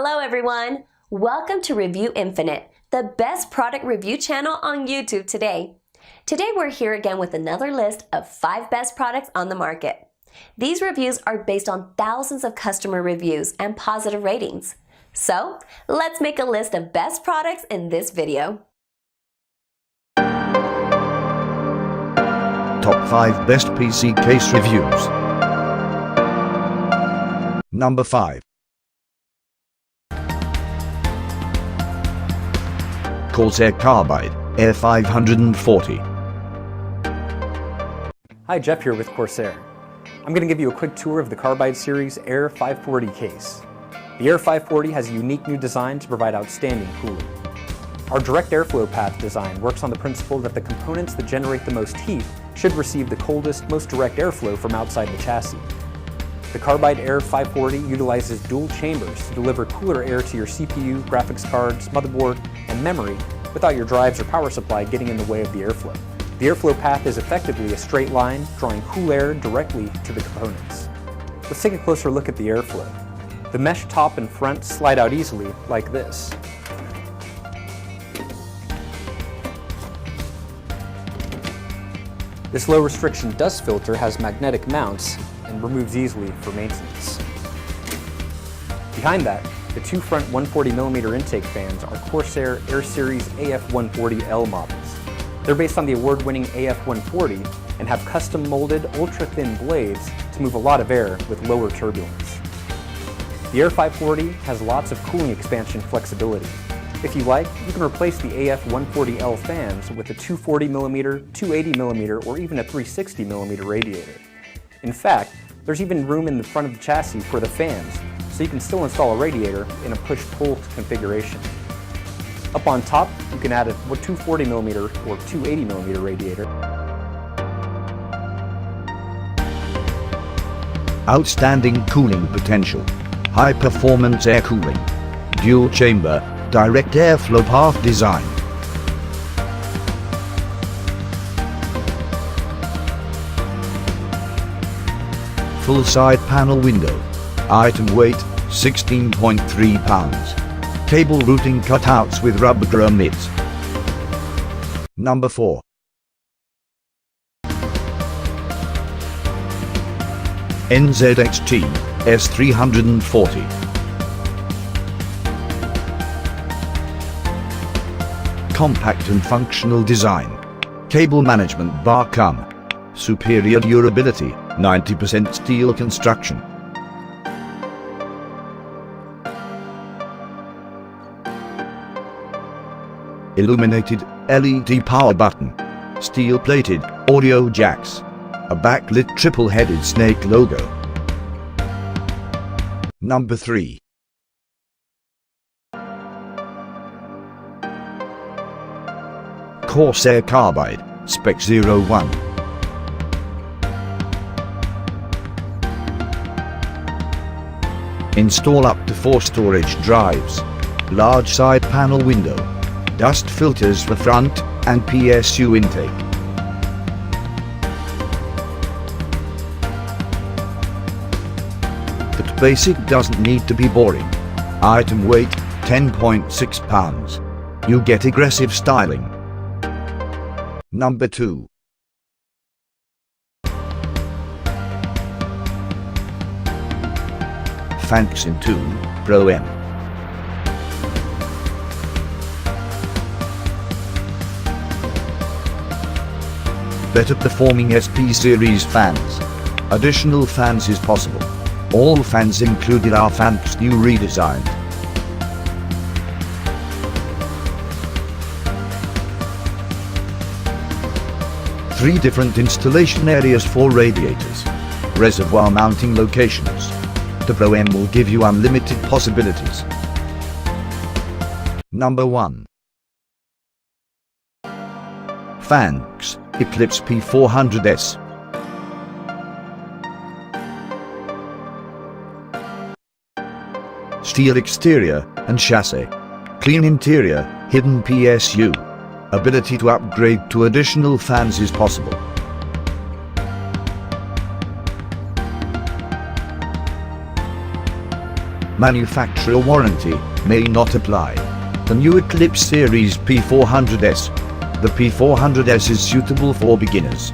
Hello everyone! Welcome to Review Infinite, the best product review channel on YouTube today. Today we're here again with another list of 5 best products on the market. These reviews are based on thousands of customer reviews and positive ratings. So, let's make a list of best products in this video. Top 5 Best PC Case Reviews. Number 5. Corsair Carbide Air 540. Hi, Jeff here with Corsair. I'm going to give you a quick tour of the Carbide series Air 540 case. The Air 540 has a unique new design to provide outstanding cooling. Our direct airflow path design works on the principle that the components that generate the most heat should receive the coldest, most direct airflow from outside the chassis. The Carbide Air 540 utilizes dual chambers to deliver cooler air to your CPU, graphics cards, motherboard, and memory without your drives or power supply getting in the way of the airflow. The airflow path is effectively a straight line, drawing cool air directly to the components. Let's take a closer look at the airflow. The mesh top and front slide out easily, like this. This low restriction dust filter has magnetic mounts and removes easily for maintenance. Behind that, the 2 front 140mm intake fans are Corsair Air Series AF140L models. They're based on the award-winning AF140 and have custom molded ultra-thin blades to move a lot of air with lower turbulence. The Air 540 has lots of cooling expansion flexibility. If you like, you can replace the AF140L fans with a 240mm, 280mm, or even a 360mm radiator. In fact, there's even room in the front of the chassis for the fans, so you can still install a radiator in a push-pull configuration. Up on top, you can add a 240mm or 280mm radiator. Outstanding cooling potential. High performance air cooling. Dual chamber, direct airflow path design. Full side panel window. Item weight, 16.3 pounds. Cable routing cutouts with rubber grommets. Number 4. NZXT S340. Compact and functional design. Cable management bar cum. Superior durability, 90% steel construction. Illuminated LED power button. Steel-plated audio jacks. A backlit triple-headed snake logo. Number 3. Corsair Carbide Spec 01. Install up to 4 storage drives. Large side panel window. Dust filters for front and PSU intake. But basic doesn't need to be boring. Item weight, 10.6 pounds. You get aggressive styling. Number 2. Fanxin 2 Pro M. Better performing SP series fans. Additional fans is possible. All fans included are Fanx new redesigned. Three different installation areas for radiators. Reservoir mounting locations. The Pro M will give you unlimited possibilities. Number 1. Fanx Eclipse P400S. Steel exterior and chassis. Clean interior, hidden PSU. Ability to upgrade to additional fans is possible. Manufacturer warranty may not apply. The new Eclipse Series P400S. The P400S is suitable for beginners.